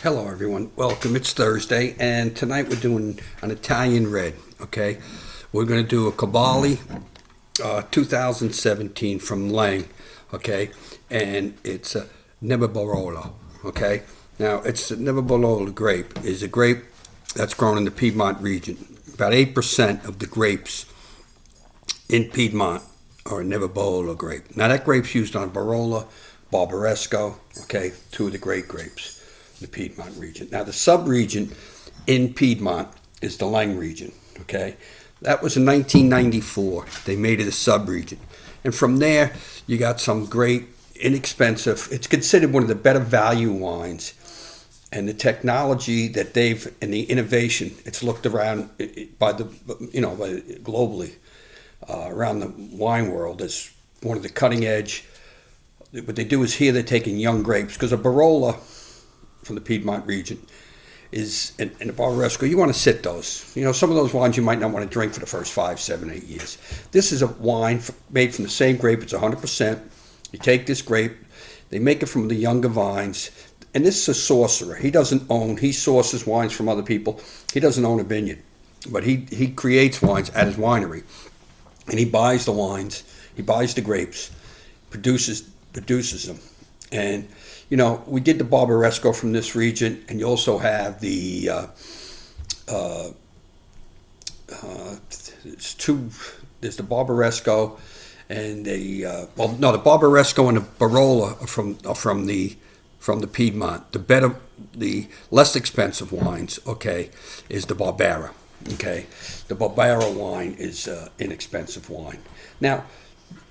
Hello everyone, welcome. It's Thursday and tonight we're doing an Italian red, okay? We're going to do a Covalli 2017 from Lang, okay? And it's a Nebbiolo, okay? Now, it's a Nebbiolo grape is a grape that's grown in the Piedmont region. About 8% of the grapes in Piedmont are Nebbiolo grape. Now, that grape's used on Barolo, Barbaresco, okay? Two of the great grapes. The Piedmont region. Now, the sub-region in Piedmont is the Lang region, okay? That was in 1994. They made it a sub-region. And from there, you got some great, inexpensive, it's considered one of the better value wines. And the technology that and the innovation, it's looked around globally, around the wine world as one of the cutting edge. What they do is here they're taking young grapes, because a Barolo from the Piedmont region is, and the Barbaresco, you want to sit those. You know, some of those wines you might not want to drink for the first 5, 7, 8 years. This is a wine made from the same grape. It's 100%. You take this grape, they make it from the younger vines, and this is a sorcerer. He sources wines from other people. He doesn't own a vineyard, but he creates wines at his winery, and he buys the wines, he buys the grapes, produces them, and you know, we did the Barbaresco from this region, and you also have the there's the Barbaresco and the Barbaresco and the Barolo are from the Piedmont. The less expensive wines, okay, is the Barbera. Okay, the Barbera wine is inexpensive wine. Now,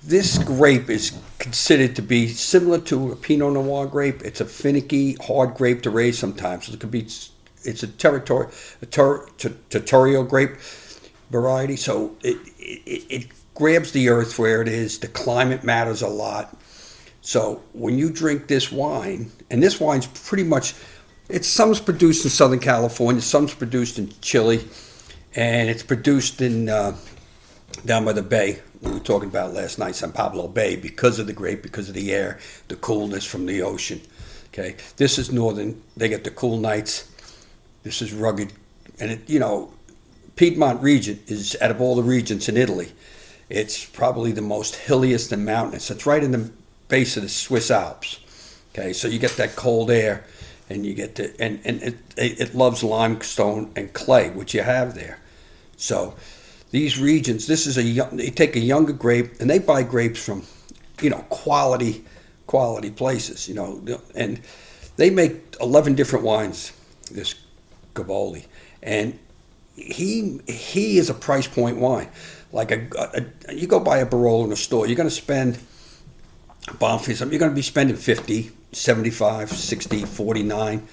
this grape is considered to be similar to a Pinot Noir grape. It's a finicky, hard grape to raise sometimes. It's a territorial grape variety, so it grabs the earth where it is. The climate matters a lot. So when you drink this wine, and this wine's pretty much, some's produced in Southern California, some's produced in Chile, and it's produced in down by the bay. We were talking about last night, San Pablo Bay, because of the grape, because of the air, the coolness from the ocean. Okay, this is northern. They get the cool nights. This is rugged, and Piedmont region is, out of all the regions in Italy, it's probably the most hilliest and mountainous. It's right in the base of the Swiss Alps. Okay, so you get that cold air, and you get it loves limestone and clay, which you have there. So these regions, they take a younger grape and they buy grapes from, quality places, and they make 11 different wines, this Covalli, and he is a price point wine. Like you go buy a Barolo in a store, you're going to spend you're going to be spending 50, 75, 60, 49,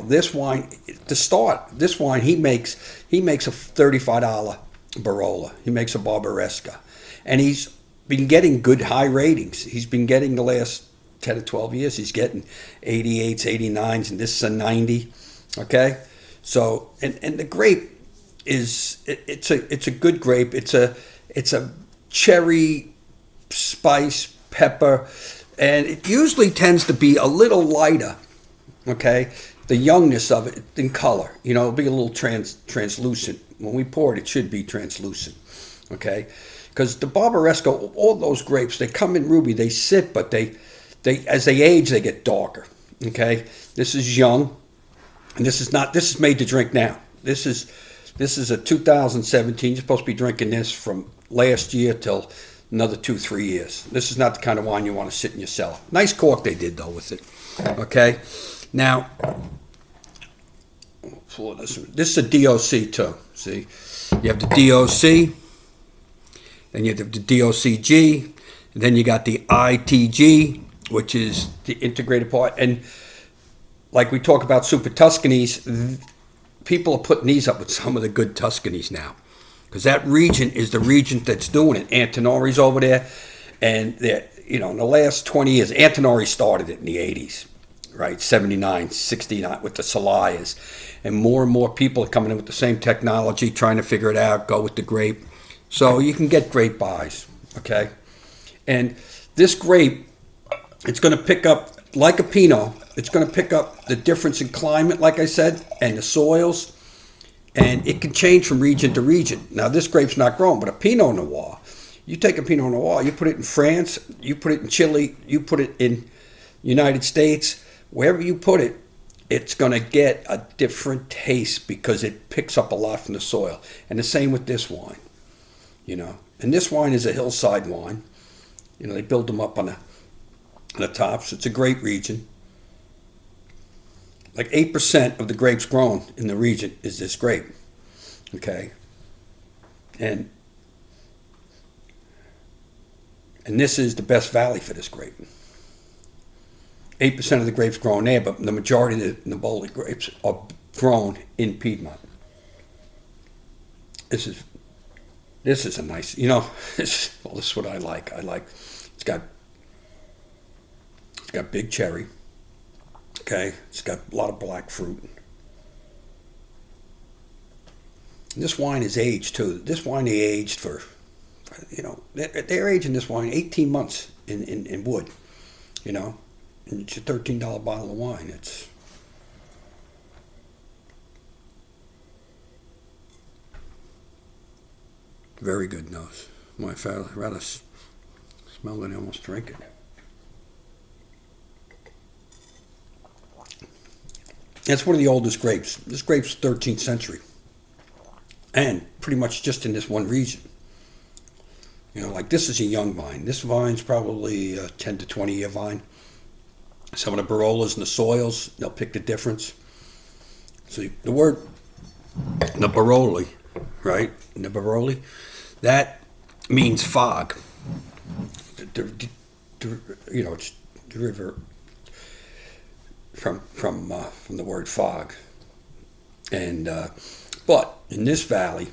this wine, to start, he makes a $35 Barolo. He makes a Barbaresca. And he's been getting good high ratings. He's been getting the last 10 to 12 years. He's getting 88s, 89s, and this is a 90. Okay? So, and the grape it's a good grape. It's a cherry, spice, pepper, and it usually tends to be a little lighter. Okay? The youngness of it in color, it'll be a little translucent. When we pour it, it should be translucent, okay? Because the Barbaresco, all those grapes, they come in ruby, they sit, but they as they age, they get darker, okay? This is young, and this is made to drink now. This is a 2017. You're supposed to be drinking this from last year till another 2-3 years. This is not the kind of wine you want to sit in your cellar. Nice cork they did, though, with it, okay? Now, this is a DOC too. See, you have the DOC, then you have the DOCG, and then you got the ITG, which is the integrated part. And like we talk about Super Tuscanies, people are putting these up with some of the good Tuscanies now, because that region is the region that's doing it. Antinori's over there, and in the last 20 years, Antinori started it in the 80s. Right, 79, 69 with the Solayas. And more people are coming in with the same technology, trying to figure it out, go with the grape. So you can get great buys, okay? And this grape, it's going to pick up, like a Pinot, It's going to pick up the difference in climate, like I said, and the soils, and it can change from region to region. Now, this grape's not grown, but a Pinot Noir, you take a Pinot Noir, you put it in France, you put it in Chile, you put it in United States, wherever you put it, it's going to get a different taste because it picks up a lot from the soil. And the same with this wine, you know. And this wine is a hillside wine. You know, they build them up on the tops. It's a great region. Like 8% of the grapes grown in the region is this grape. Okay. And this is the best valley for this grape. 8% of the grapes grown there, but the majority of the Nebbiolo grapes are grown in Piedmont. This is a nice, you know, this is what I like. It's got big cherry. Okay, it's got a lot of black fruit. And this wine is aged too. This wine they aged for, you know, they're aging this wine 18 months in wood, you know. And it's a $13 bottle of wine. It's very good nose. I'd rather smell than almost drink it. It's one of the oldest grapes. This grape's 13th century. And pretty much just in this one region. You know, like this is a young vine. This vine's probably a 10 to 20 year vine. Some of the Barolas and the soils, they'll pick the difference. See, the word Nebbiolo, right? Nebbiolo, that means fog. You know, it's derivative from the word fog. And but in this valley,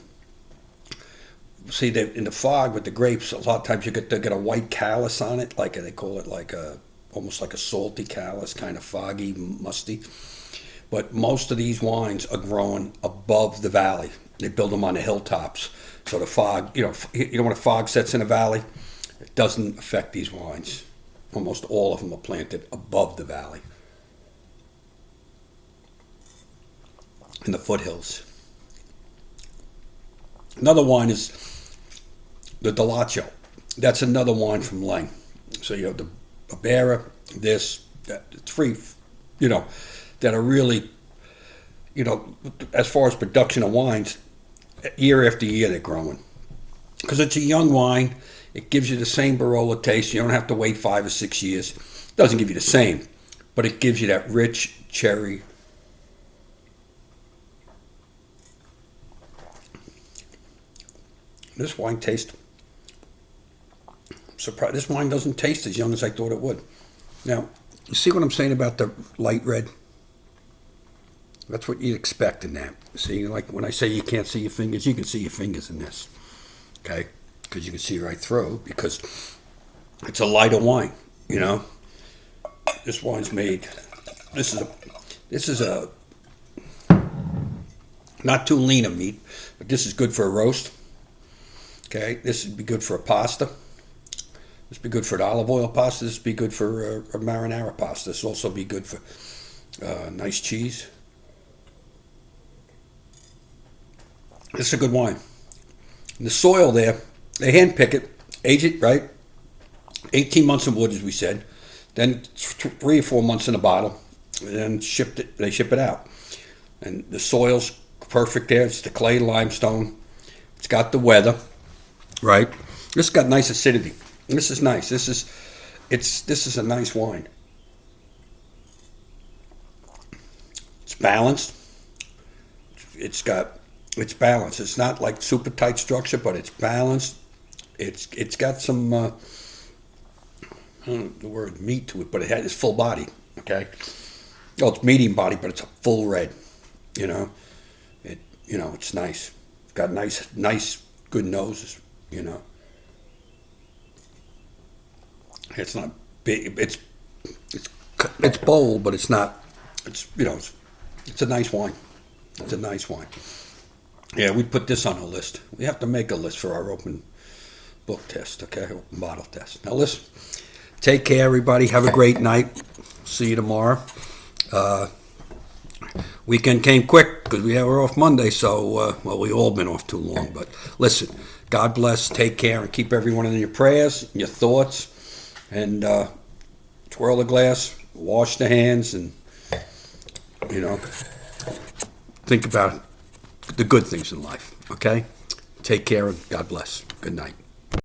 see that in the fog with the grapes, a lot of times they get a white callus on it, like they call it, like almost like a salty callus, kind of foggy, musty. But most of these wines are grown above the valley. They build them on the hilltops, so the fog, you know, when a fog sets in a valley, it doesn't affect these wines. Almost all of them are planted above the valley, in the foothills. Another wine is the Delacho. That's another wine from Langhe. So you have the Barbera, three, you know, that are really, you know, as far as production of wines, year after year they're growing. Because it's a young wine, it gives you the same Barolo taste. You don't have to wait 5 or 6 years. It doesn't give you the same, but it gives you that rich cherry. This wine tastes, surprised. This wine doesn't taste as young as I thought it would. Now, you see what I'm saying about the light red? That's what you'd expect in that. See, like when I say you can't see your fingers, you can see your fingers in this. Okay? Because you can see right through, because it's a lighter wine, you know? This wine's made, this is a not too lean a meat, but this is good for a roast. Okay, this would be good for a pasta. This would be good for an olive oil pasta. This would be good for a marinara pasta. This would also be good for nice cheese. This is a good wine. And the soil there, they hand pick it, age it, right? 18 months in wood, as we said. Then 3 or 4 months in a bottle. And then they ship it out. And the soil's perfect there. It's the clay limestone. It's got the weather. Right, this has got nice acidity. This is nice. This is a nice wine. It's balanced. It's balanced. It's not like super tight structure, but it's balanced. It's got some I don't know the word meat to it, but it's full body. Okay, well, it's medium body, but it's a full red. You know, it's nice. It's got nice, good noses. You know, it's not big. It's bold, but it's not. It's it's a nice wine. It's a nice wine. Yeah, we put this on a list. We have to make a list for our open book test. Okay, open bottle test. Now listen. Take care, everybody. Have a great night. See you tomorrow. Weekend came quick because we're off Monday, so, well, we all been off too long. But listen, God bless, take care, and keep everyone in your prayers, in your thoughts, and twirl the glass, wash the hands, and, think about the good things in life, okay? Take care, and God bless. Good night.